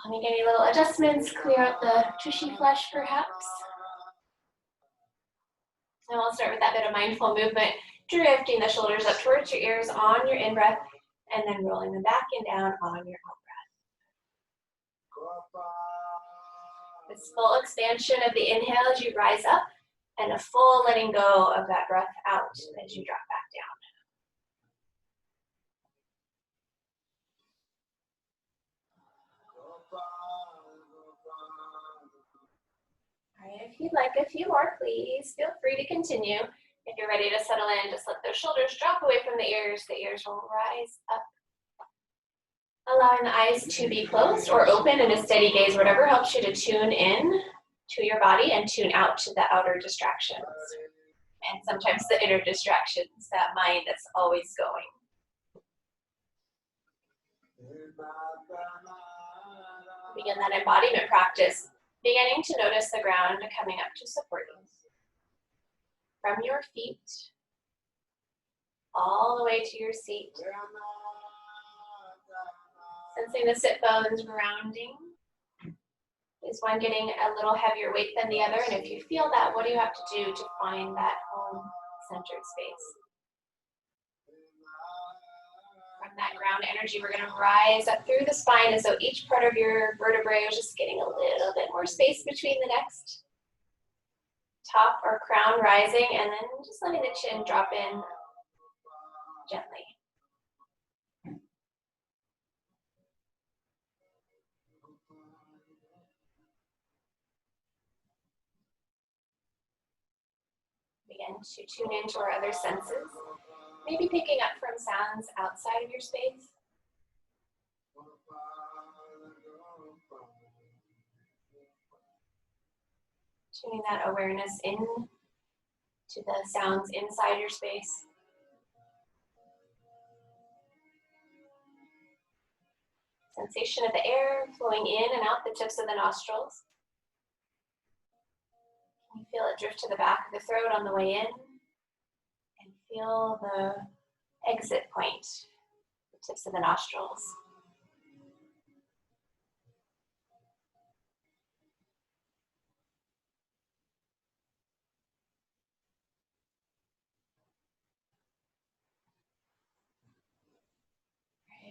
Make any little adjustments, clear out the tushy flesh perhaps. And we'll start with that bit of mindful movement, drifting the shoulders up towards your ears on your in-breath, and then rolling them back and down on your out-breath. This full expansion of the inhale as you rise up, and a full letting go of that breath out as you drop back down. All right, if you'd like a few more, please feel free to continue. If you're ready to settle in, just let those shoulders drop away from the ears will rise up. Allowing the eyes to be closed or open in a steady gaze, whatever helps you to tune in to your body and tune out to the outer distractions. And sometimes the inner distractions, that mind that's always going. Begin that embodiment practice, beginning to notice the ground coming up to support you. From your feet, all the way to your seat. Sensing the sit bones rounding. Is one getting a little heavier weight than the other? And if you feel that, what do you have to do to find that home-centered space? From that ground energy, we're going to rise up through the spine as though each part of your vertebrae is just getting a little bit more space between the next. Top or crown rising, and then just letting the chin drop in gently. Begin to tune into our other senses, maybe picking up from sounds outside of your space. Tuning that awareness in to the sounds inside your space. Sensation of the air flowing in and out the tips of the nostrils. Can you feel it drift to the back of the throat on the way in? And feel the exit point, the tips of the nostrils.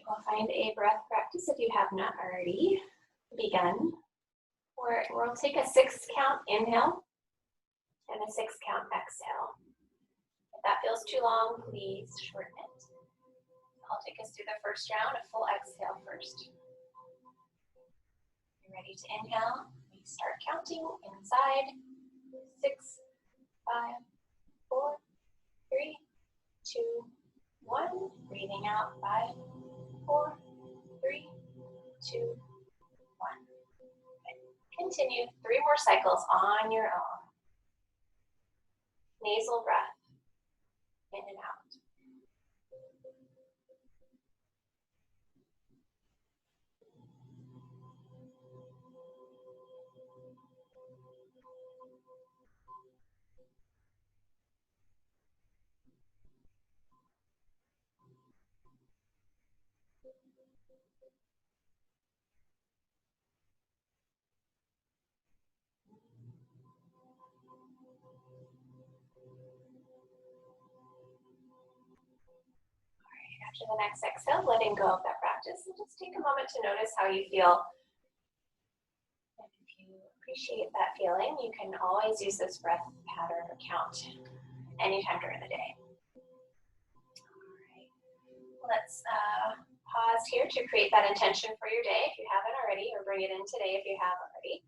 We'll find a breath practice if you have not already begun. We'll take a 6-count inhale and a 6-count exhale. If that feels too long, please shorten it. I'll take us through the first round, a full exhale first. You're ready to inhale. We start counting inside. 6, 5, 4, 3, 2, 1. Breathing out. 5, 4, 3, 2, 1. Continue 3 more cycles on your own. Nasal breath, in and out. After the next exhale, letting go of that practice, and just take a moment to notice how you feel. And if you appreciate that feeling, you can always use this breath pattern or count anytime during the day. All right. Let's pause here to create that intention for your day if you haven't already, or bring it in today if you have already.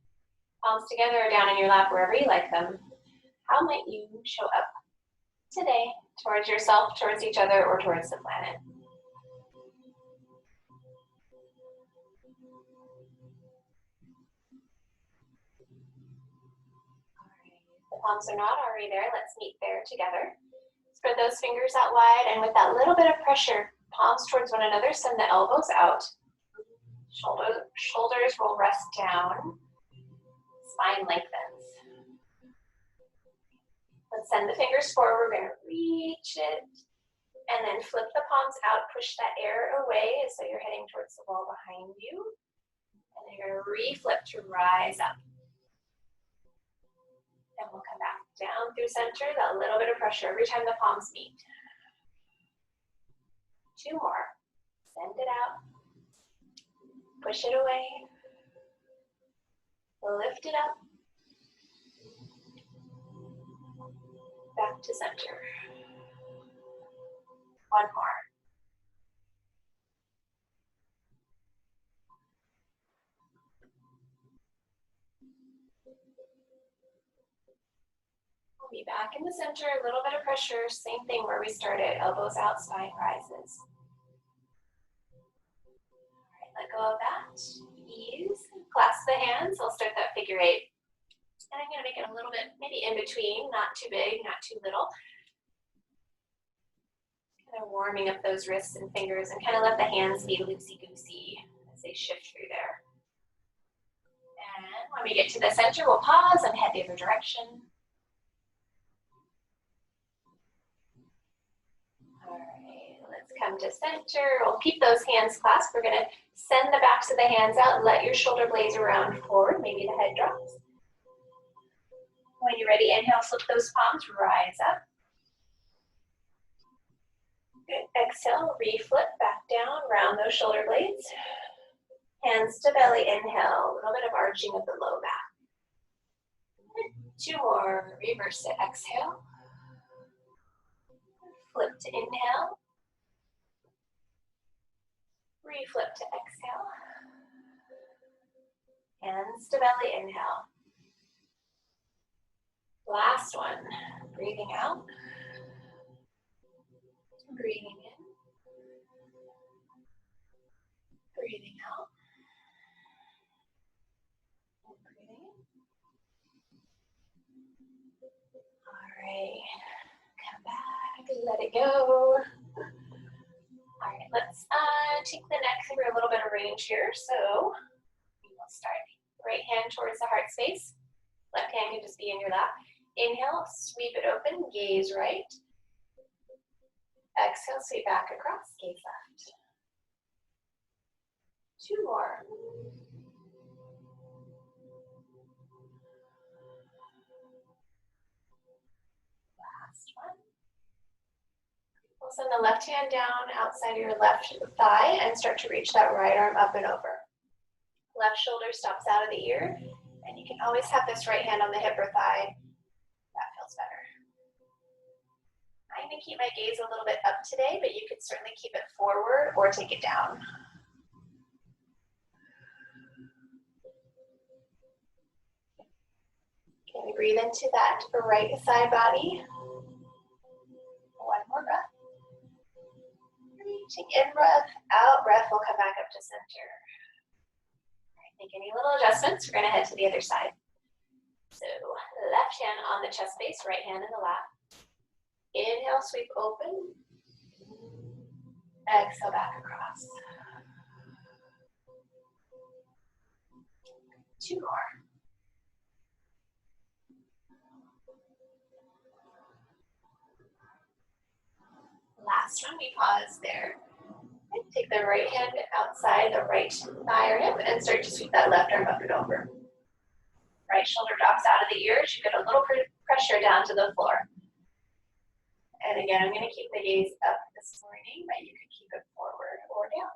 Palms together or down in your lap, wherever you like them. How might you show up today towards yourself, towards each other, or towards the planet? The palms are not already there. Let's meet there together. Spread those fingers out wide, and with that little bit of pressure, palms towards one another, send the elbows out. Shoulders will rest down. Spine lengthens. Let's send the fingers forward. We're going to reach it, and then flip the palms out. Push that air away as though you're heading towards the wall behind you. And then you're going to reflip to rise up. And we'll come back down through center, that little bit of pressure every time the palms meet. 2 more. Send it out. Push it away. Lift it up. Back to center. 1 more. We'll be back in the center, a little bit of pressure, same thing where we started, elbows out, spine rises. All right, let go of that. Ease, clasp the hands, I'll start that figure 8. And I'm gonna make it a little bit, maybe in between, not too big, not too little. Kind of warming up those wrists and fingers and kind of let the hands be loosey-goosey as they shift through there. And when we get to the center, we'll pause and head the other direction. All right, let's come to center. We'll keep those hands clasped. We're gonna send the backs of the hands out, let your shoulder blades round forward, maybe the head drops. When you're ready, inhale, flip those palms, rise up. Good. Exhale, reflip back down, round those shoulder blades. Hands to belly, inhale, a little bit of arching of the low back. 2 more, reverse it, exhale. Flip to inhale. Reflip to exhale. Hands to belly, inhale. Last one, breathing out. Breathing in. Breathing out. Breathing in. All right, come back, let it go. All right, let's take the neck through a little bit of range here. So we'll start right hand towards the heart space. Left hand can just be in your lap. Inhale, sweep it open, gaze right. Exhale, sweep back across, gaze left. 2 more. Last one. We'll send the left hand down outside of your left thigh and start to reach that right arm up and over. Left shoulder stops out of the ear, and you can always have this right hand on the hip or thigh. That feels better. I'm going to keep my gaze a little bit up today, but you can certainly keep it forward or take it down. Can we breathe into that right side body? 1 more breath. Reaching in breath, out breath, we'll come back up to center. All right, make any little adjustments. We're going to head to the other side. So left hand on the chest base, right hand in the lap. Inhale, sweep open. Exhale, back across. 2 more. Last one, we pause there. And take the right hand outside the right thigh or hip and start to sweep that left arm up and over. Right shoulder drops out of the ears. You get a little pressure down to the floor. And again, I'm going to keep the gaze up this morning, but you can keep it forward or down.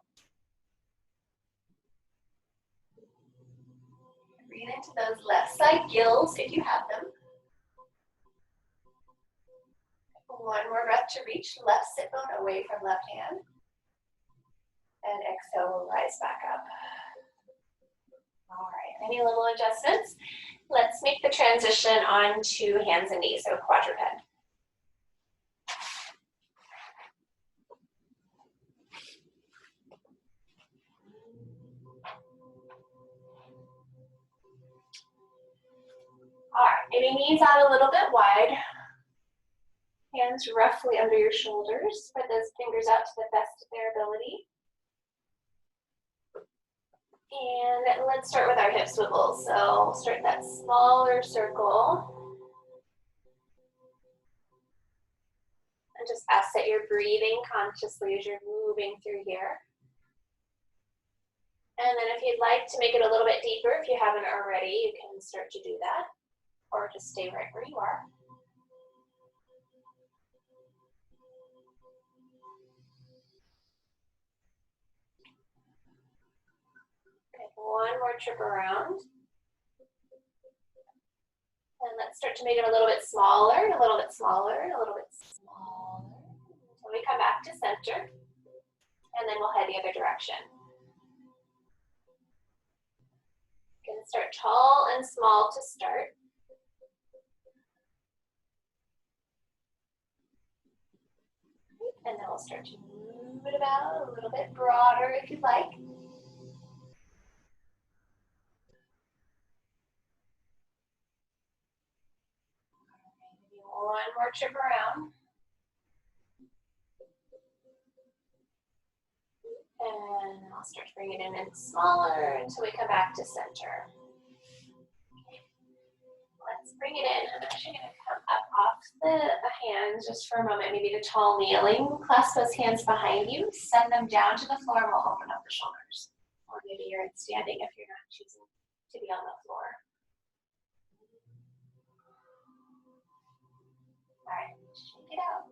Breathe into those left side gills if you have them. 1 more breath to reach left sit bone away from left hand. And exhale, we'll rise back up. All right, any little adjustments? Let's make the transition onto hands and knees, so quadruped. All right, maybe knees out a little bit wide. Hands roughly under your shoulders. Spread those fingers out to the best of their ability. And let's start with our hip swivels. So we'll start that smaller circle. And just ask that you're breathing consciously as you're moving through here. And then if you'd like to make it a little bit deeper, if you haven't already, you can start to do that, or just stay right where you are. Okay, one more trip around. And let's start to make it a little bit smaller, and a little bit smaller, and a little bit smaller. Until we come back to center, and then we'll head the other direction. Going to start tall and small to start. And then we'll start to move it about a little bit broader if you'd like. Maybe one more trip around. And I'll start to bring it in and smaller until we come back to center. Let's bring it in. I'm actually going to come up off the hands just for a moment, maybe to tall kneeling. Clasp those hands behind you, send them down to the floor, and we'll open up the shoulders. Or maybe you're in standing if you're not choosing to be on the floor. All right, shake it out.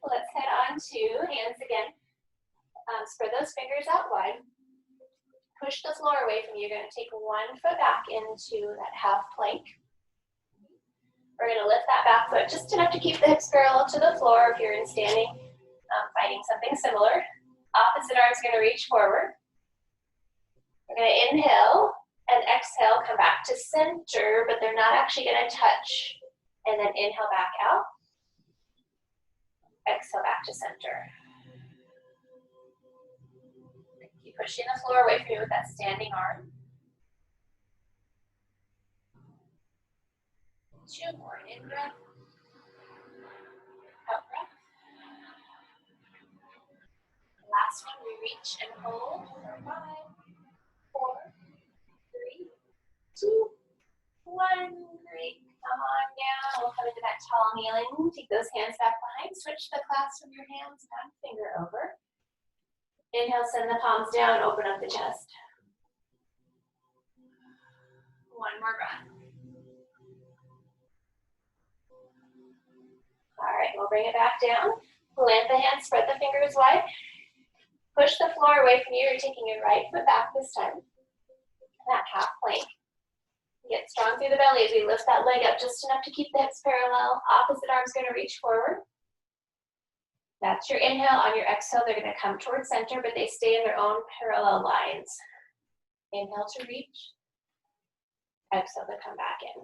Let's head on to hands again. Spread those fingers out wide. Push the floor away from you. You're going to take one foot back into that half plank. We're going to lift that back foot just enough to keep the hips parallel to the floor if you're in standing, fighting something similar. Opposite arm's going to reach forward. We're going to inhale and exhale, come back to center, but they're not actually going to touch. And then inhale back out. Exhale back to center. Keep pushing the floor away from you with that standing arm. 2 more. In breath. Out breath. Last one, we reach and hold for 5, 4, 3, 2, 1. Great. Come on down. We'll come into that tall kneeling. Take those hands back behind. Switch the clasp of your hands down, finger over. Inhale, send the palms down, open up the chest. One more breath. All right, we'll bring it back down. Plant the hands, spread the fingers wide. Push the floor away from you. You're taking your right foot back this time. That half plank. Get strong through the belly as we lift that leg up just enough to keep the hips parallel. Opposite arm's going to reach forward. That's your inhale. On your exhale, they're going to come towards center, but they stay in their own parallel lines. Inhale to reach. Exhale to come back in.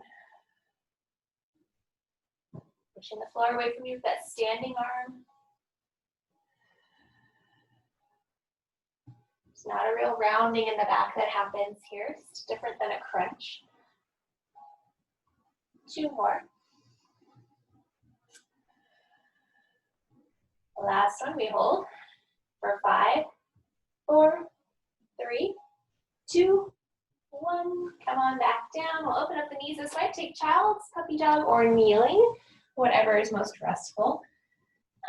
Pushing the floor away from you with that standing arm. It's not a real rounding in the back that happens here. It's different than a crunch. 2 more. Last one, we hold for 5, 4, 3, 2, 1. Come on back down. We'll open up the knees this way. Take child's, puppy dog, or kneeling, whatever is most restful.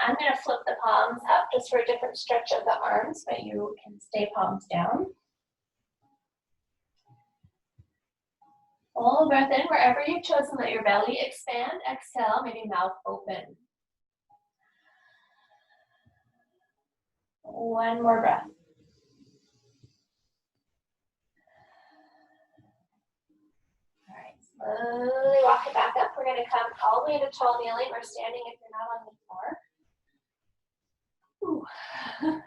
I'm going to flip the palms up just for a different stretch of the arms, but you can stay palms down. Full breath in wherever you've chosen. Let your belly expand. Exhale, maybe mouth open. One more breath. All right, slowly walk it back up. We're going to come all the way to tall kneeling or standing if you're not on the floor. Okay.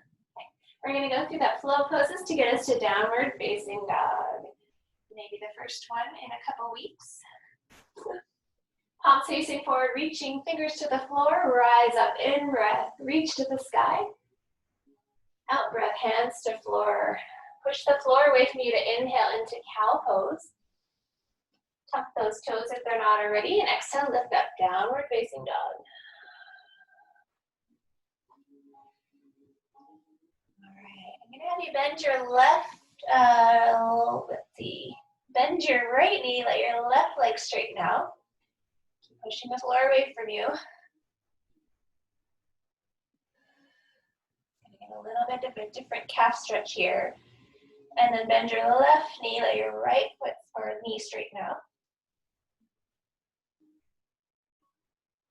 We're going to go through that flow poses to get us to downward facing dog. Maybe the first one in a couple weeks. Palms facing forward, reaching fingers to the floor. Rise up, in breath, reach to the sky. Out breath, hands to floor. Push the floor away from you to inhale into cow pose. Tuck those toes if they're not already, and exhale, lift up, downward facing dog. All right, I'm gonna have you bend your left, bend your right knee, let your left leg straighten out. Keep pushing the floor away from you. A little bit of a different calf stretch here. And then bend your left knee, let your right foot or knee straighten out.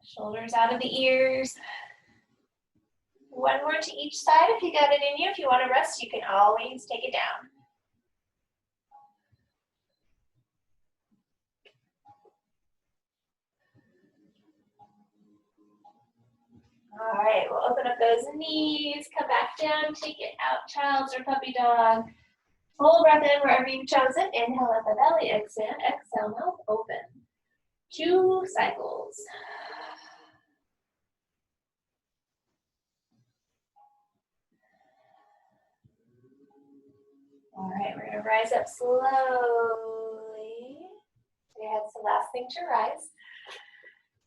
Shoulders out of the ears. One more to each side if you got it in you. If you want to rest, you can always take it down. All right, we'll open up those knees, come back down, take it out, child's or puppy dog. Full breath in wherever you've chosen. Inhale at the belly, expand, exhale, mouth open. 2 cycles. All right, we're gonna rise up slowly. Your head's the last thing to rise.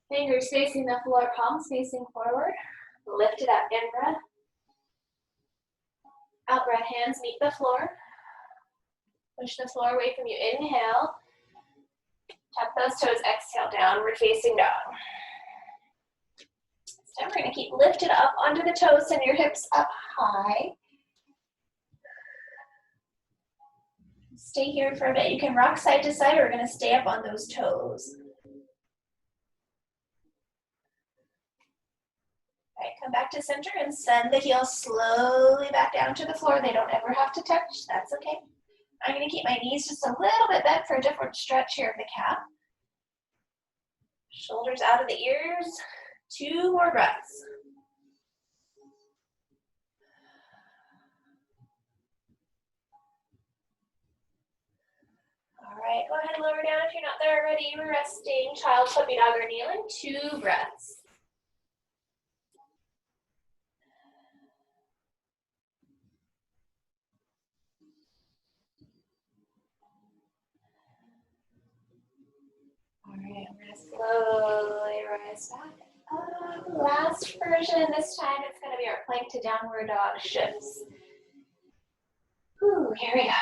Fingers facing the floor, palms facing forward. Lift it up, in-breath. Out-breath, hands meet the floor. Push the floor away from you, inhale. Tap those toes, exhale, downward facing dog. This time we're gonna keep lifted up onto the toes, send your hips up high. Stay here for a bit. You can rock side to side or we're gonna stay up on those toes. All right, come back to center and send the heels slowly back down to the floor. They don't ever have to touch, that's okay. I'm gonna keep my knees just a little bit bent for a different stretch here of the calf. Shoulders out of the ears. 2 more breaths. All right, go ahead and lower down if you're not there already. We're resting, child, puppy dog, or kneeling. 2 breaths. All right, I'm gonna slowly rise back up. Last version, this time it's gonna be our plank to downward dog shifts. Whew, here we go.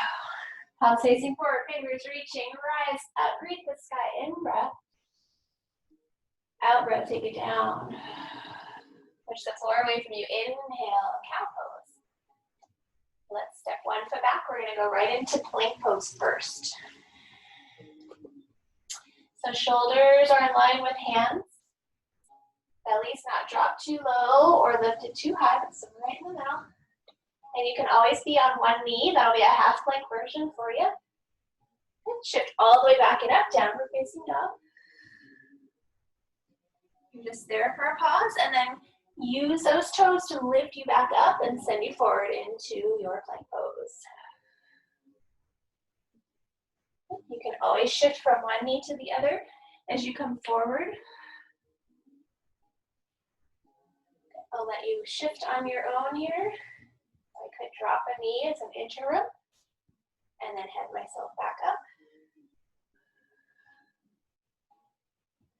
Palms facing forward, fingers reaching, rise up, breathe the sky, in breath. Out breath, take it down. Push the floor away from you, inhale, cow pose. Let's step 1 foot back, we're gonna go right into plank pose first. So shoulders are in line with hands. Belly's not dropped too low or lifted too high, but some right in the middle. And you can always be on one knee. That'll be a half plank version for you. And shift all the way back and up, downward facing dog. You're just there for a pause, and then use those toes to lift you back up and send you forward into your plank pose. You can always shift from one knee to the other as you come forward. I'll let you shift on your own here. I could drop a knee as an interim and then head myself back up.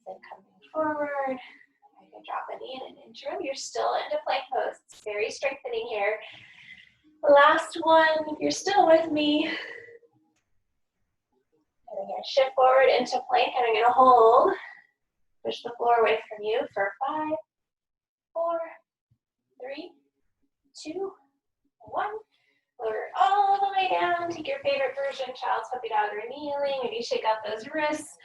Then coming forward, I could drop a knee in an interim. You're still into plank pose. It's very strengthening here. Last one, if you're still with me. And I'm going to shift forward into plank and I'm going to hold. Push the floor away from you for 5, 4, 3, 2, 1. Lower it all the way down. Take your favorite version, child's puppy dog or kneeling. Maybe shake out those wrists.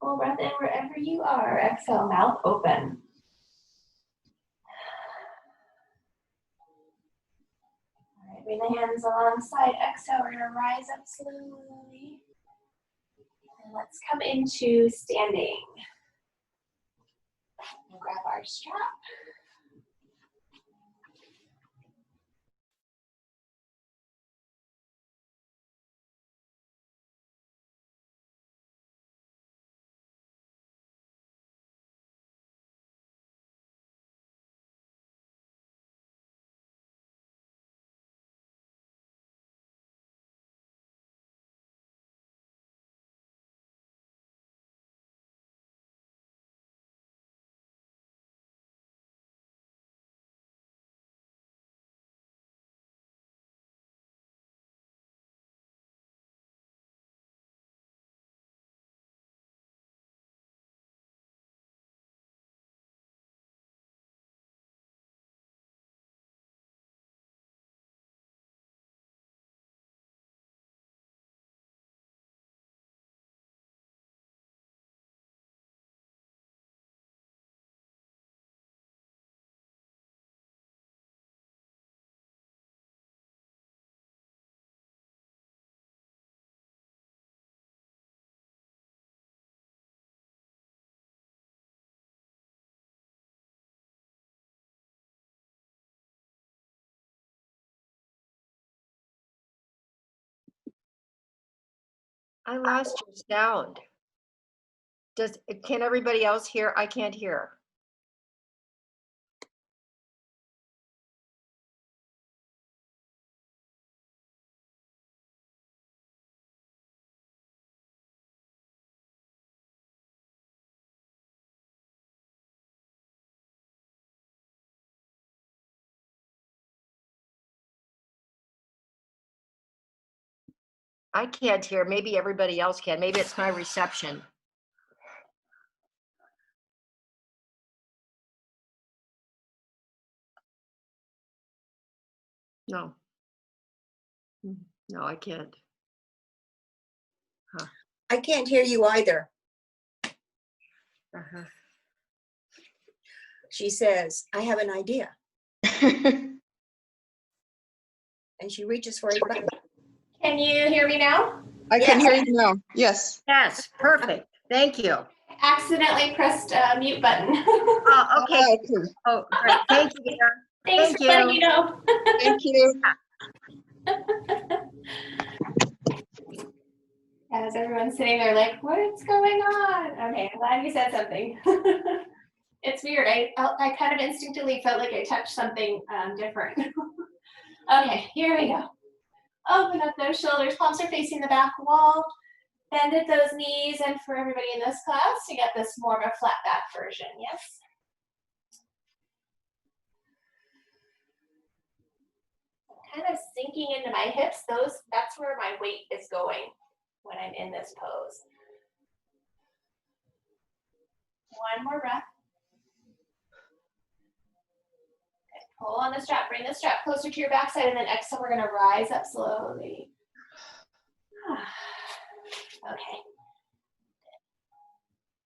Full breath in wherever you are. Exhale, mouth open. All right, bring the hands alongside. Exhale, we're going to rise up slowly. And let's come into standing. We'll grab our strap. I lost your sound. Can everybody else hear? I can't hear. I can't hear. Maybe everybody else can. Maybe it's my reception. No. No, I can't. Huh. I can't hear you either. Uh-huh. She says, I have an idea. And she reaches for a button. Can you hear me now? I can hear you now. Yes. Yes, perfect. Thank you. Accidentally pressed a mute button. Oh, okay. Okay. Oh, great. Thank you, dear. Thanks Thank for letting me know. Thank you. As everyone's sitting there like, what's going on? Okay, I'm glad you said something. It's weird. I kind of instinctively felt like I touched something different. Okay, here we go. Open up those shoulders. Palms are facing the back wall. Bend at those knees. And for everybody in this class, to get this more of a flat back version, yes? Kind of sinking into my hips. That's where my weight is going when I'm in this pose. One more breath. Okay, pull on the strap, bring the strap closer to your backside, and then exhale, we're gonna rise up slowly. Okay.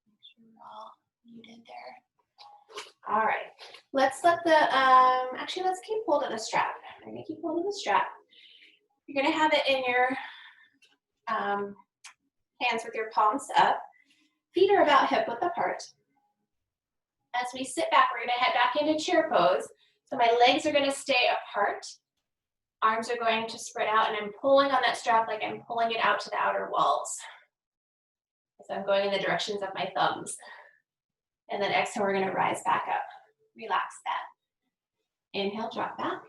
Make sure we're all muted there. All right, let's let the, actually let's keep hold of the strap. We're gonna keep hold of the strap. You're gonna have it in your hands with your palms up. Feet are about hip width apart. As we sit back, we're gonna head back into chair pose. So my legs are gonna stay apart. Arms are going to spread out, and I'm pulling on that strap like I'm pulling it out to the outer walls. So I'm going in the directions of my thumbs. And then exhale, we're gonna rise back up. Relax that. Inhale, drop back.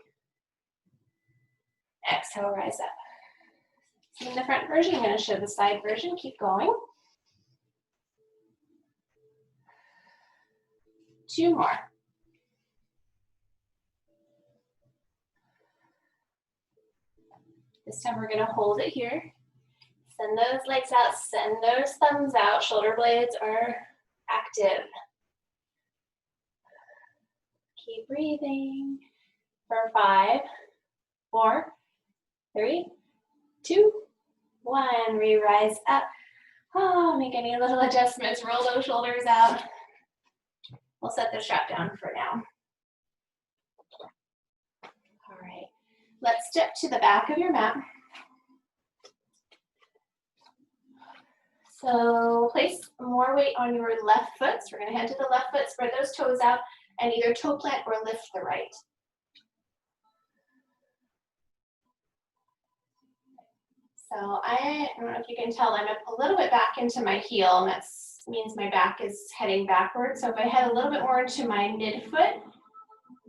Exhale, rise up. So in the front version, I'm gonna show the side version. Keep going. 2 more. This time we're gonna hold it here. Send those legs out, send those thumbs out. Shoulder blades are active. Keep breathing for 5, 4, 3, 2, 1. Re-rise up. Oh, make any little adjustments, roll those shoulders out. We'll set the strap down for now. All right, let's step to the back of your mat. So place more weight on your left foot. So we're gonna head to the left foot, spread those toes out, and either toe plant or lift the right. So I don't know if you can tell, I'm a little bit back into my heel, and that means my back is heading backwards. So if I head a little bit more into my midfoot,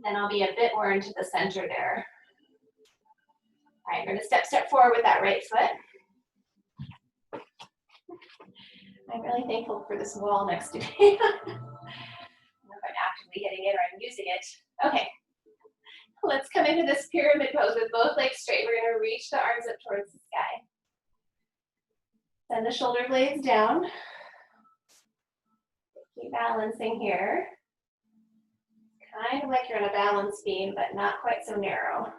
then I'll be a bit more into the center there. All right, I'm gonna step forward with that right foot. I'm really thankful for this wall next to me. I don't know if I'm actively hitting it or I'm using it. Okay, let's come into this pyramid pose with both legs straight. We're gonna reach the arms up towards the sky. Send the shoulder blades down. Keep balancing here. Kind of like you're on a balance beam, but not quite so narrow.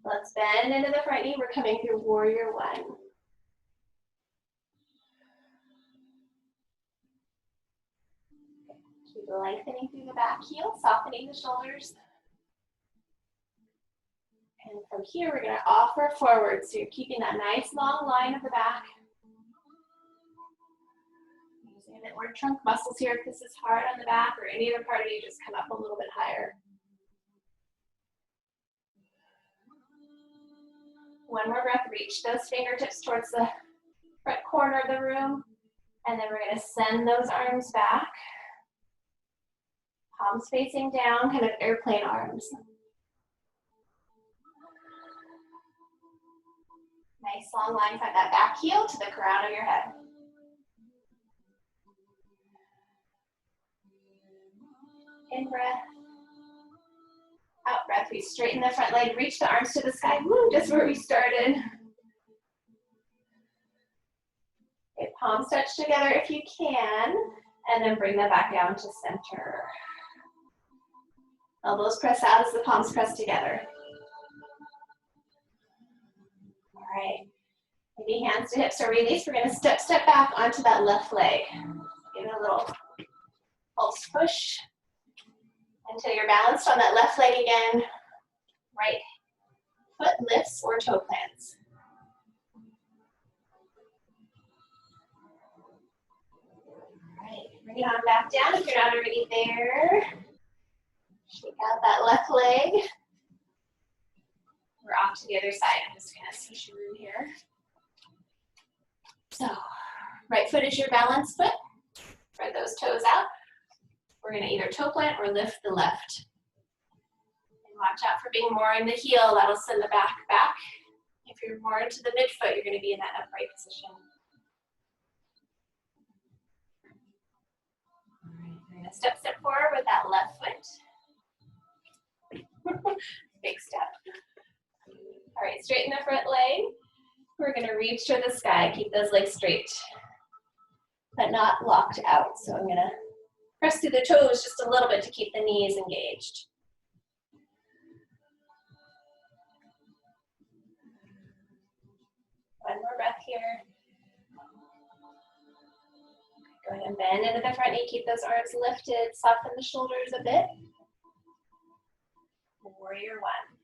Let's bend into the front knee. We're coming through warrior 1. Keep lengthening through the back heel, softening the shoulders. And from here, we're gonna offer forward. So you're keeping that nice long line of the back. Using a bit more trunk muscles here. If this is hard on the back or any other part of you, just come up a little bit higher. One more breath, reach those fingertips towards the front corner of the room. And then we're gonna send those arms back. Palms facing down, kind of airplane arms. Nice long line, find that back heel to the crown of your head. In breath. Out breath, we straighten the front leg, reach the arms to the sky. Woo, just where we started. Okay, palms touch together if you can, and then bring them back down to center. Elbows press out as the palms press together. All right, maybe hands to hips or release. We're gonna step back onto that left leg. Give it a little pulse push until you're balanced on that left leg again. Right foot lifts or toe plants. All right, bring it on back down if you're not already there. Shake out that left leg. We're off to the other side. I'm just gonna switch your room here. So, right foot is your balance foot. Spread those toes out. We're gonna either toe plant or lift the left. And watch out for being more in the heel. That'll send the back back. If you're more into the midfoot, you're gonna be in that upright position. All right, we're gonna step forward with that left foot. Big step. All right, straighten the front leg. We're gonna reach to the sky. Keep those legs straight, but not locked out. So I'm gonna press through the toes just a little bit to keep the knees engaged. One more breath here. Go ahead and bend into the front knee. Keep those arms lifted. Soften the shoulders a bit. Warrior one.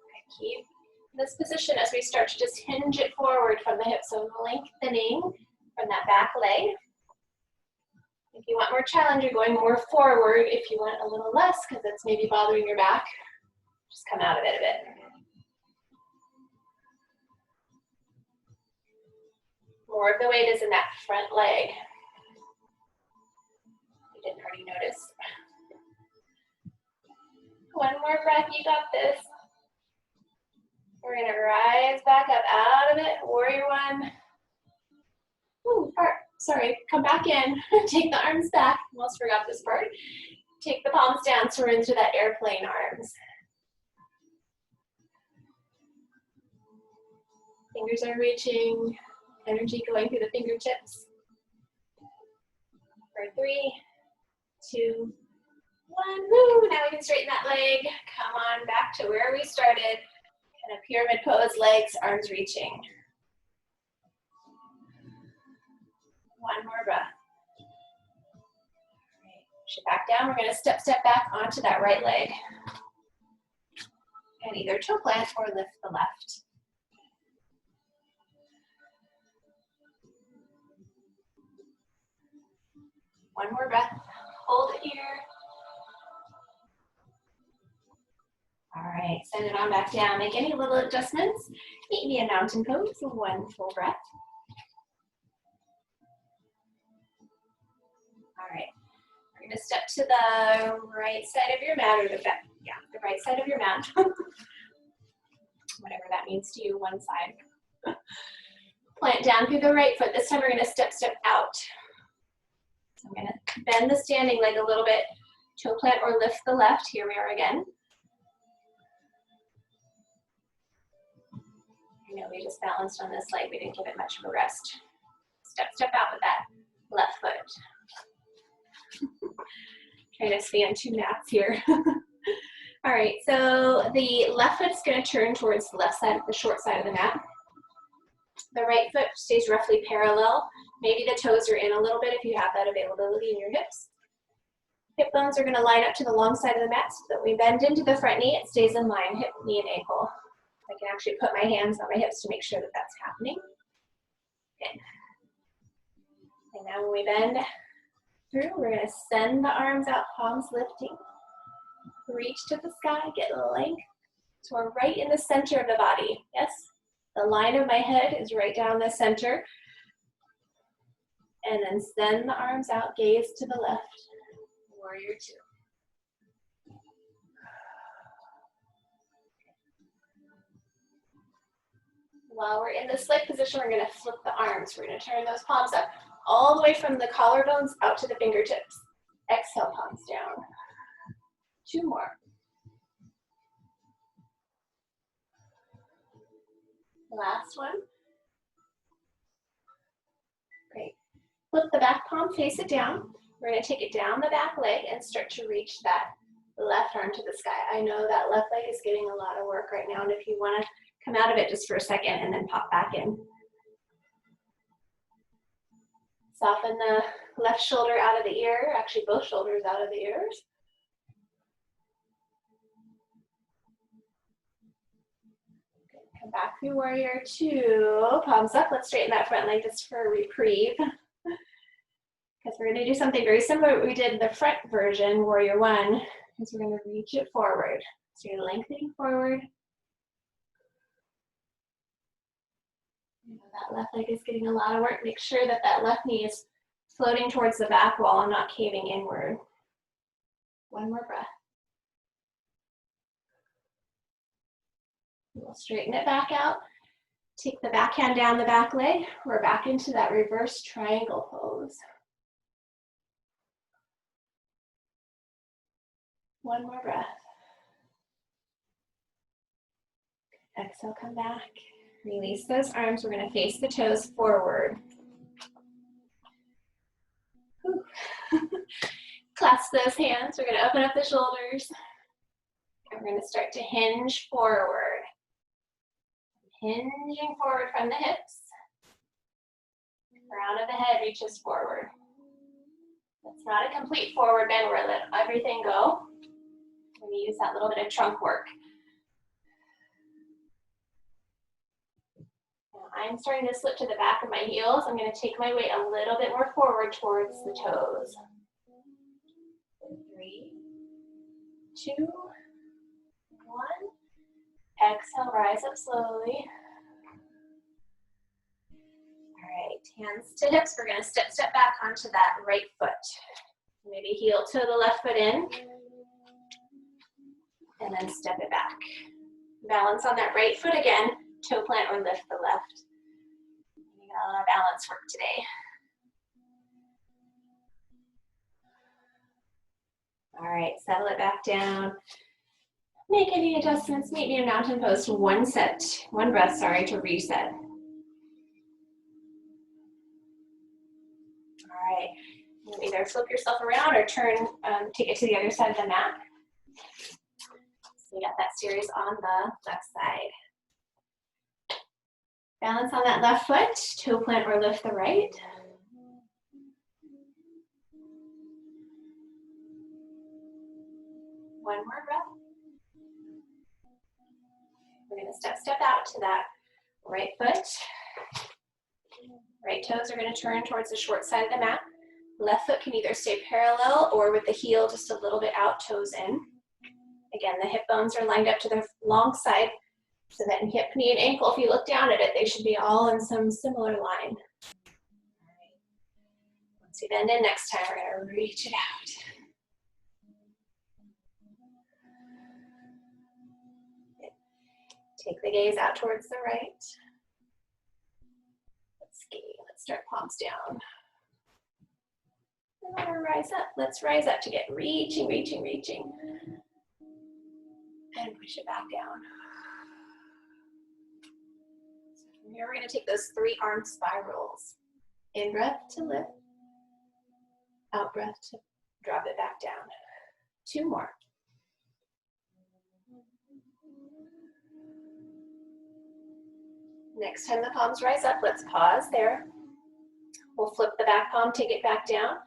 Okay, keep this position as we start to just hinge it forward from the hips, so lengthening from that back leg. If you want more challenge, you're going more forward. If you want a little less, because it's maybe bothering your back, just come out of it a bit. More of the weight is in that front leg. You didn't already notice. One more breath, you got this. We're gonna rise back up out of it, warrior one. Ooh, sorry, come back in. Take the arms back, almost forgot this part. Take the palms down so we're into that airplane arms. Fingers are reaching, energy going through the fingertips. For 3, 2, 1, woo! Now we can straighten that leg. Come on back to where we started. Kind of pyramid pose, legs, arms reaching. One more breath. All right, push it back down. We're gonna step back onto that right leg. And either toe plant or lift the left. One more breath. Hold it here. All right, send it on back down. Make any little adjustments. Meet me in mountain pose. One full breath. All right, we're gonna step to the right side of your mat, or the right side of your mat. Whatever that means to you, one side. Plant down through the right foot. This time we're gonna step out. So I'm gonna bend the standing leg a little bit. Toe plant or lift the left. Here we are again. I know we just balanced on this leg. We didn't give it much of a rest. Step out with that left foot. Trying to stay on 2 mats here. All right, so the left foot's gonna turn towards the left side, the short side of the mat. The right foot stays roughly parallel. Maybe the toes are in a little bit if you have that availability in your hips. Hip bones are gonna line up to the long side of the mat so that we bend into the front knee, it stays in line, hip, knee, and ankle. I can actually put my hands on my hips to make sure that that's happening. Okay. And now when we bend, through. We're going to send the arms out, palms lifting. Reach to the sky, get length. So we're right in the center of the body. Yes? The line of my head is right down the center. And then send the arms out, gaze to the left. Warrior two. While we're in this leg position, we're going to flip the arms. We're going to turn those palms up all the way from the collarbones out to the fingertips. Exhale, palms down. Two more. Last one. Great. Flip the back palm, face it down. We're going to take it down the back leg and start to reach that left arm to the sky. I know that left leg is getting a lot of work right now, and if you want to come out of it just for a second and then pop back in. Soften the left shoulder out of the ear, actually both shoulders out of the ears. Come back through warrior two, palms up. Let's straighten that front leg just for a reprieve. Because we're going to do something very similar to what we did in the front version, warrior one, is we're going to reach it forward. So you're lengthening forward. That left leg is getting a lot of work. Make sure that that left knee is floating towards the back wall and not caving inward. One more breath. We'll straighten it back out. Take the back hand down the back leg. We're back into that reverse triangle pose. One more breath. Exhale, come back. Release those arms. We're going to face the toes forward. Clasp those hands. We're going to open up the shoulders. And we're going to start to hinge forward. Hinging forward from the hips. Crown of the head reaches forward. It's not a complete forward bend where I let everything go. I'm going to use that little bit of trunk work. I'm starting to slip to the back of my heels. I'm going to take my weight a little bit more forward towards the toes. 3, 2, 1. Exhale, rise up slowly. All right, hands to hips. We're going to step back onto that right foot. Maybe heel to the left foot in. And then step it back. Balance on that right foot again. Toe plant or lift the left. We got a lot of balance work today. All right, settle it back down. Make any adjustments. Meet me in mountain pose. One breath, to reset. All right, you either flip yourself around or take it to the other side of the mat. So we got that series on the left side. Balance on that left foot, toe plant or lift the right. One more breath. We're going to step out to that right foot. Right toes are going to turn towards the short side of the mat. Left foot can either stay parallel or with the heel just a little bit out, toes in. Again, the hip bones are lined up to the long side. So that in hip, knee, and ankle, if you look down at it, they should be all in some similar line. All right. Once we bend in next time, we're going to reach it out. Take the gaze out towards the right. Let's start palms down. And then we'll rise up. Let's rise up to get reaching. And push it back down. From here, we're going to take those 3 arm spirals. In breath to lift. Out breath to drop it back down. 2 more. Next time the palms rise up, let's pause there. We'll flip the back palm, take it back down.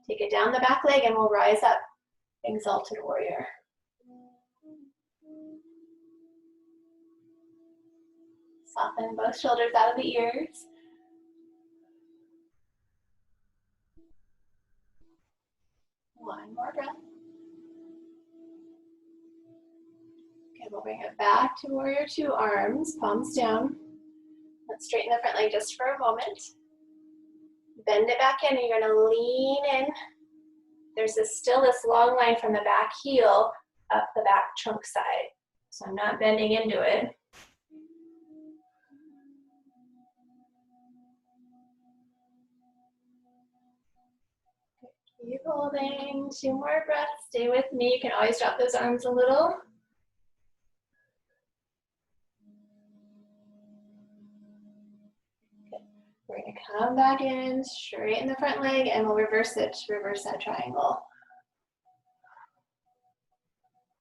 Take it down the back leg and we'll rise up. Exalted warrior. Soften both shoulders out of the ears. One more breath. Okay, we'll bring it back to warrior two, arms, palms down. Let's straighten the front leg just for a moment. Bend it back in and you're gonna lean in. There's still this long line from the back heel up the back trunk side. So I'm not bending into it. Keep holding, 2 more breaths, stay with me. You can always drop those arms a little. Okay. We're gonna come back in, straighten the front leg, and we'll reverse it, reverse that triangle.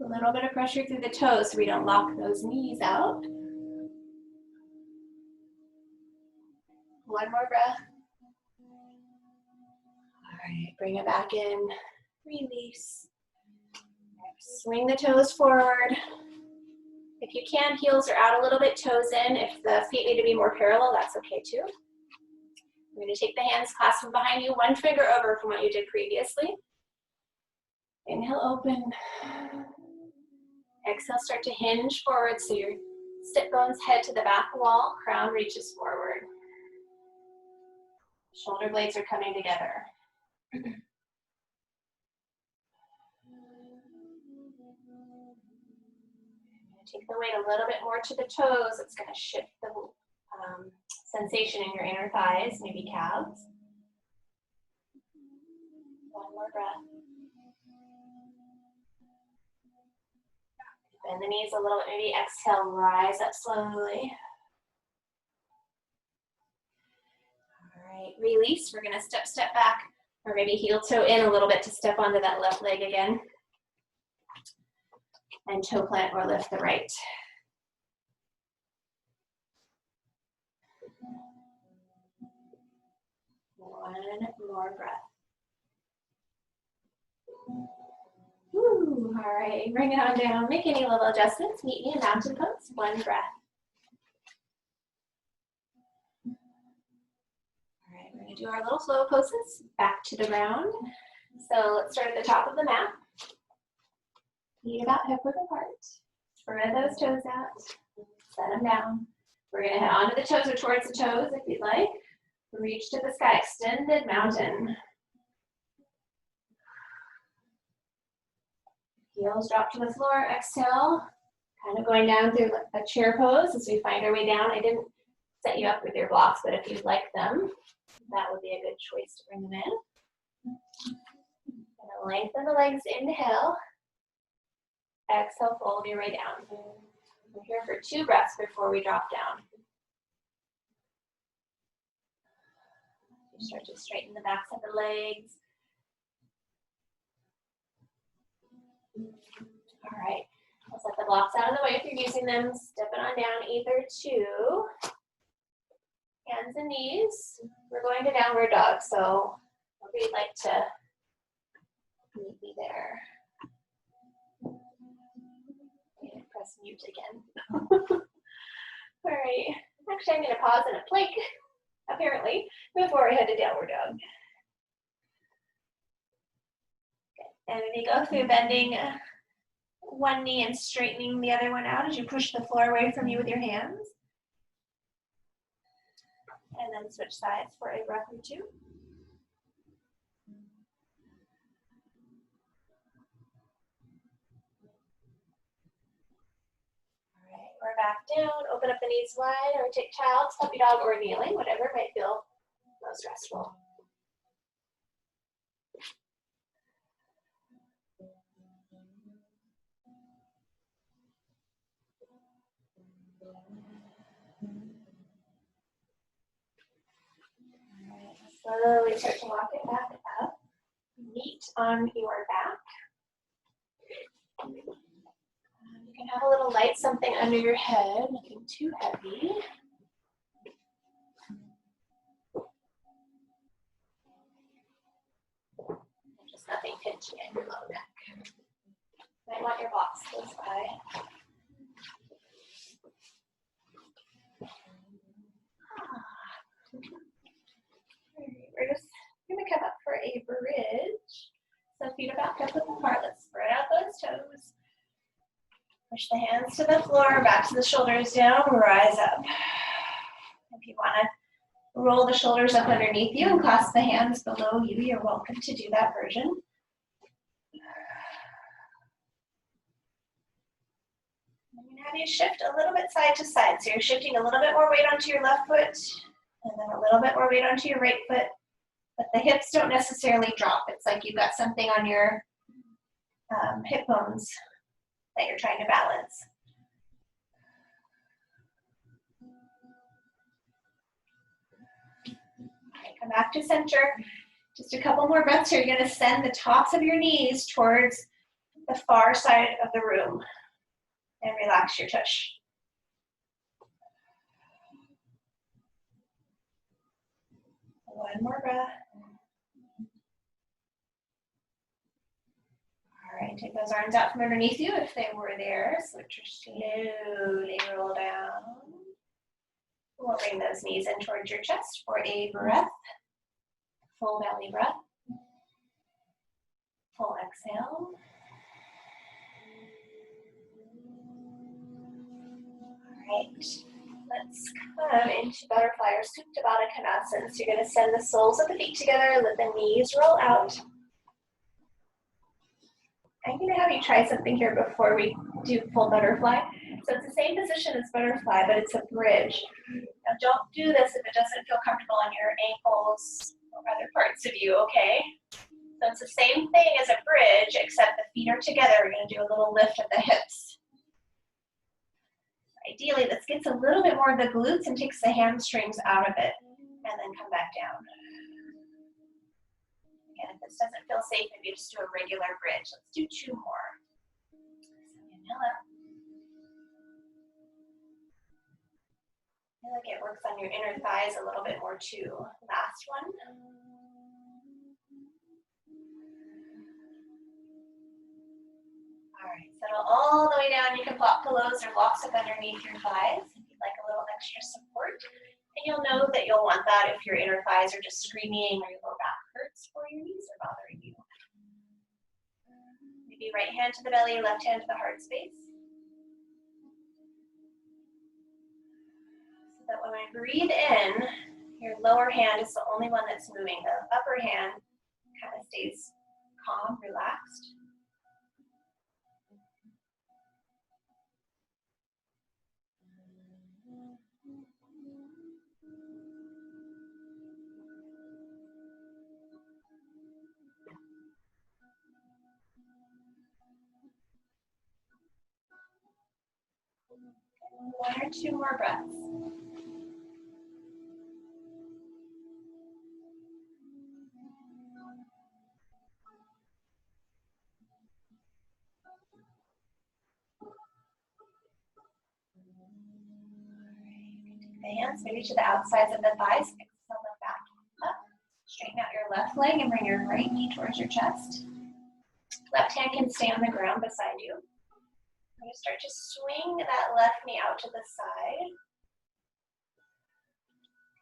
A little bit of pressure through the toes so we don't lock those knees out. One more breath. All right, bring it back in, release. Swing the toes forward. If you can, heels are out a little bit, toes in. If the feet need to be more parallel, that's okay too. We're gonna take the hands, clasp them behind you, one finger over from what you did previously. Inhale, open. Exhale, start to hinge forward so your sit bones head to the back wall, crown reaches forward. Shoulder blades are coming together. Take the weight a little bit more to the toes. It's going to shift the sensation in your inner thighs, maybe calves. One more breath. Bend the knees a little bit, maybe exhale, rise up slowly. All right, release. We're going to step back, or maybe heel toe in a little bit to step onto that left leg again. And toe plant or lift the right. One more breath. Woo, all right, bring it on down. Make any little adjustments. Meet me in mountain pose. One breath. All right, we're gonna do our little flow poses. Back to the ground. So let's start at the top of the mat. Feet about hip width apart. Spread those toes out. Set them down. We're gonna head onto the toes or towards the toes if you'd like. Reach to the sky, extended mountain. Heels drop to the floor, exhale. Kind of going down through a chair pose as we find our way down. I didn't set you up with your blocks, but if you'd like them, that would be a good choice to bring them in. Gonna lengthen the legs, inhale. Exhale, fold your way down. We're here for 2 breaths before we drop down. You start to straighten the backs of the legs. All right, let's let the blocks out of the way if you're using them. Step it on down either to hands and knees. We're going to downward dog, so if you'd like to meet me there. And press mute again. All right, actually I'm gonna pause in a plank, apparently, before I head to downward dog. Okay. And when you go through bending one knee and straightening the other one out as you push the floor away from you with your hands. And then switch sides for a breath or 2. All right, we're back down. Open up the knees wide or take child's, puppy dog, or kneeling, whatever might feel most restful. Slowly start to walk it back up. Meet on your back. You can have a little light something under your head, nothing too heavy. Just nothing pinchy in your low back. Might want your blocks close by. We're just going to come up for a bridge. So feet back up apart. Let's spread out those toes. Push the hands to the floor, back to the shoulders down, rise up. If you want to roll the shoulders up underneath you and clasp the hands below you, you're welcome to do that version. I'm going to have you shift a little bit side to side. So you're shifting a little bit more weight onto your left foot and then a little bit more weight onto your right foot. But the hips don't necessarily drop. It's like you've got something on your hip bones that you're trying to balance. All right, come back to center. Just a couple more breaths here. You're going to send the tops of your knees towards the far side of the room and relax your tush. One more breath. All right, take those arms out from underneath you if they were there. So just slowly roll down. We'll bring those knees in towards your chest for a breath. Full belly breath. Full exhale. All right, let's come into butterfly or Supta Baddha Konasana. So you're going to send the soles of the feet together, let the knees roll out. I'm going to have you try something here before we do full butterfly. So it's the same position as butterfly, but it's a bridge. Now don't do this if it doesn't feel comfortable on your ankles or other parts of you, okay? So it's the same thing as a bridge, except the feet are together. We're going to do a little lift of the hips. Ideally, this gets a little bit more of the glutes and takes the hamstrings out of it, and then come back down. Again, if this doesn't feel safe, maybe just do a regular bridge. Let's do 2 more. So inhale up. I feel like it works on your inner thighs a little bit more too. Last one. All right, settle all the way down. You can flop pillows or blocks up underneath your thighs if you'd like a little extra support. And you'll know that you'll want that if your inner thighs are just screaming or your lower back hurts or your knees are bothering you. Maybe right hand to the belly, left hand to the heart space. So that when we breathe in, your lower hand is the only one that's moving. The upper hand kind of stays calm, relaxed. One or 2 more breaths. The hands maybe to the outsides of the thighs. Exhale them back up. Straighten out your left leg and bring your right knee towards your chest. Left hand can stay on the ground beside you. You're going to start to swing that left knee out to the side.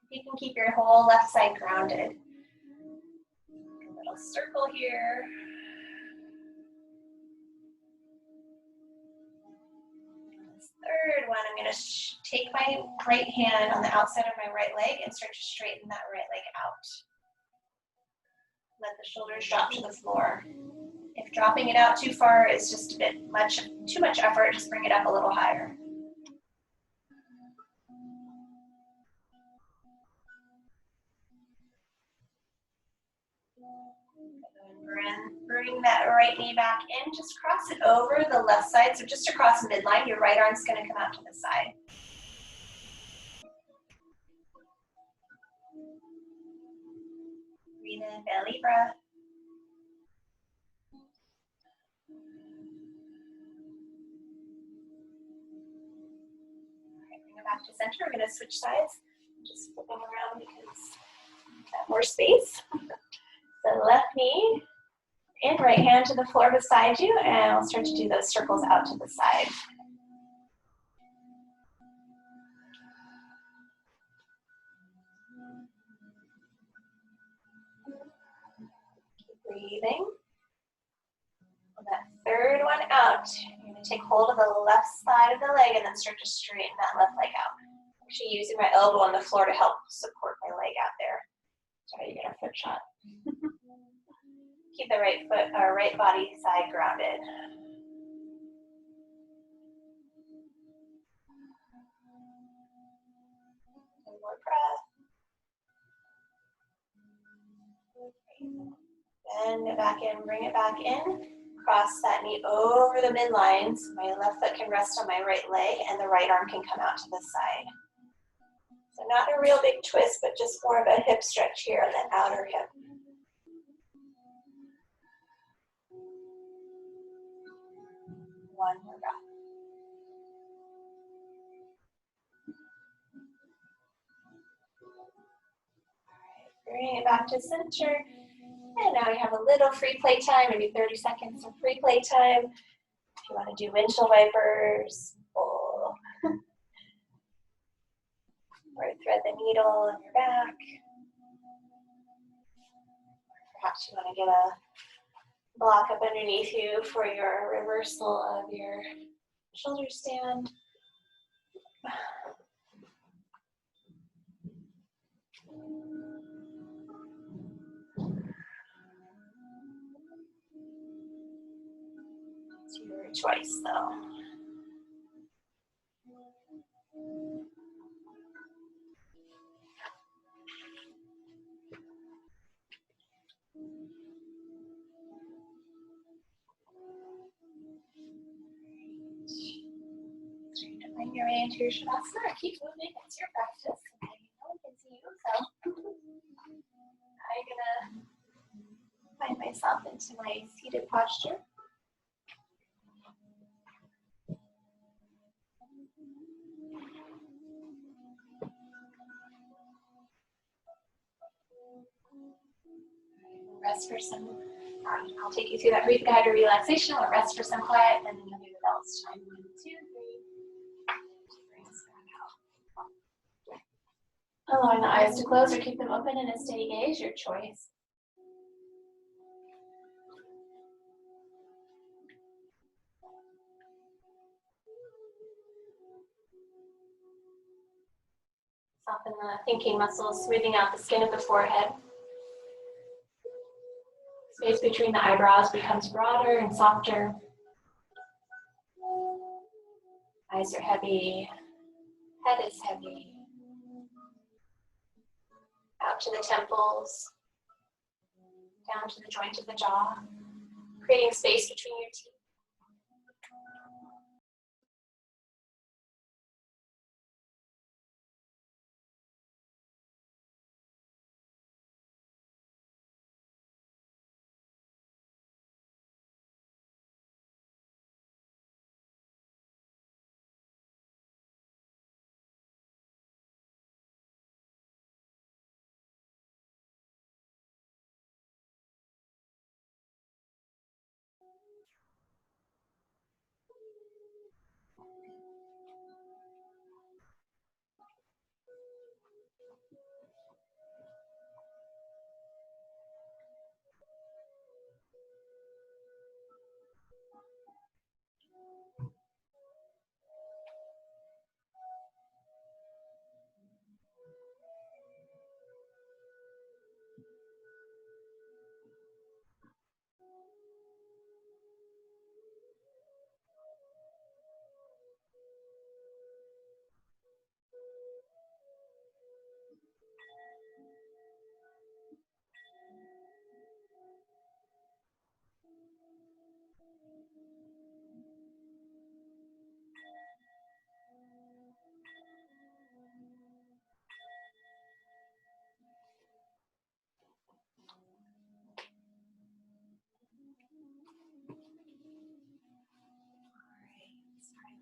You can keep your whole left side grounded. A little circle here. Third one, I'm going to take my right hand on the outside of my right leg and start to straighten that right leg out. Let the shoulders drop to the floor. If dropping it out too far is just a bit too much effort, just bring it up a little higher. Bring that right knee back in, just cross it over the left side, so just across midline, your right arm's going to come out to the side. Breathe in, belly breath. All right, bring it back to center. We're going to switch sides. Just flipping around because we've got more space. The left knee and right hand to the floor beside you, and I'll start to do those circles out to the side. Keep breathing. out. You're going to take hold of the left side of the leg and then start to straighten that left leg out. I'm actually using my elbow on the floor to help support my leg out there. Try to get a foot shot. Keep the right foot or right body side grounded. One more breath. Bend it back in, bring it back in. Cross that knee over the midline. So my left foot can rest on my right leg and the right arm can come out to the side. So not a real big twist, but just more of a hip stretch here on the outer hip. One more breath. Bring it back to center. And now we have a little free play time, maybe 30 seconds of free play time. If you want to do windshield wipers, or thread the needle on your back. Perhaps you want to get a block up underneath you for your reversal of your shoulder stand. It's your choice, though. Trying to find your way into your Shavasana. Keep moving. It's your practice. I know I can see you, so I'm gonna find myself into my seated posture. Rest for some, I'll take you through that brief guide to relaxation. We'll rest for some quiet, and then you'll do the bells chime. 1, 2, 3. Bring us back out. Allowing the eyes to close or keep them open in a steady gaze, your choice. Soften the thinking muscles, smoothing out the skin of the forehead. Space between the eyebrows becomes broader and softer. Eyes are heavy, head is heavy. Out to the temples, down to the joint of the jaw, creating space between your teeth.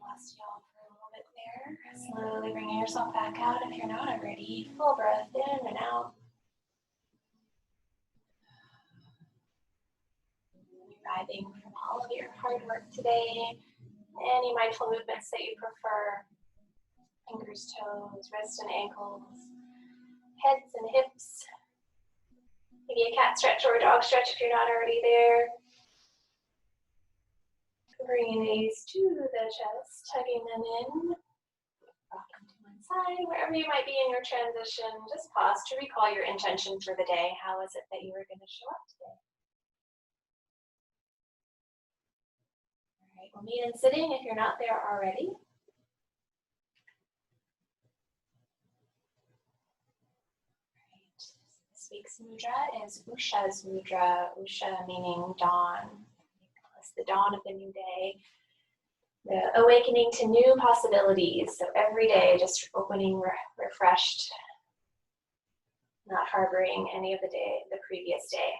Lost y'all for a moment there. Slowly bringing yourself back out if you're not already. Full breath in and out. Arriving from all of your hard work today. Any mindful movements that you prefer. Fingers, toes, wrists and ankles. Heads and hips. Maybe a cat stretch or a dog stretch if you're not already there. Bringing these to the chest, tugging them in. Rocking to one side, wherever you might be in your transition, just pause to recall your intention for the day. How is it that you were going to show up today? All right, we'll meet in sitting if you're not there already. This week's mudra is Ushas mudra, Usha meaning dawn, plus the dawn of the new day, the awakening to new possibilities. So every day just opening refreshed, not harboring any of the previous day.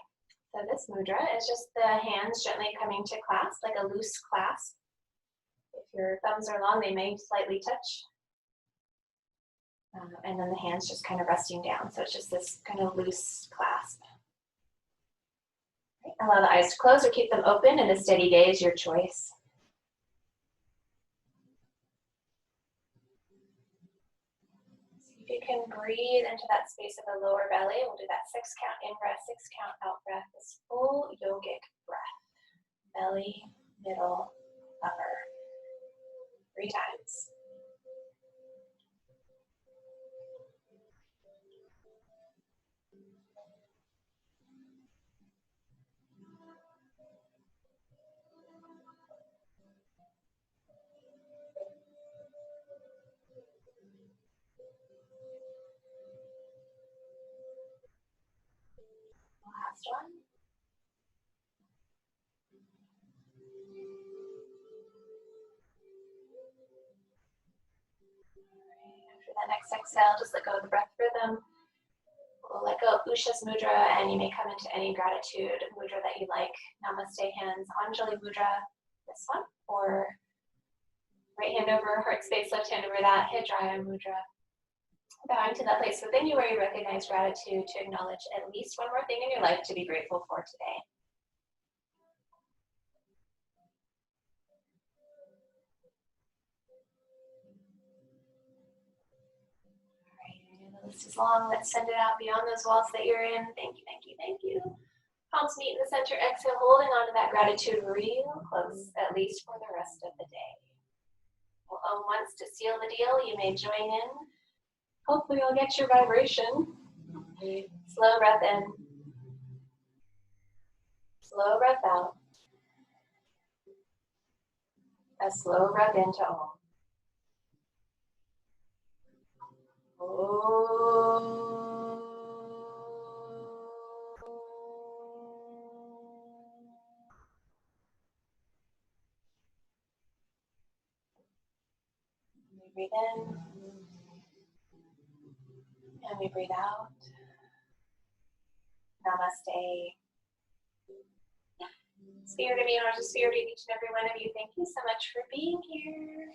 So this mudra is just the hands gently coming to clasp, like a loose clasp. If your thumbs are long, they may slightly touch. And then the hands just kind of resting down. So it's just this kind of loose clasp. Right. Allow the eyes to close or keep them open, and a steady gaze, your choice. See if you can breathe into that space of the lower belly. We'll do that 6 count in breath, 6 count out breath. This full yogic breath. Belly, middle, upper. 3 times. Last one. After that next exhale, just let go of the breath rhythm. We'll let go of Ushas mudra, and you may come into any gratitude mudra that you like. Namaste hands, Anjali mudra, this one, or right hand over heart space, left hand over that, Hijraya mudra. Bowing to that place within you where you recognize gratitude, to acknowledge at least one more thing in your life to be grateful for today. All right, I know the list is long. Let's send it out beyond those walls that you're in. Thank you, thank you, thank you. Palms meet in the center. Exhale, holding on to that gratitude real close, at least for the rest of the day. We'll own once to seal the deal. You may join in. Hopefully you'll get your vibration. Slow breath in. Slow breath out. A slow breath into Om. We breathe in. And we breathe out. Namaste. Spirit of me, and spirit of each and every one of you, thank you so much for being here.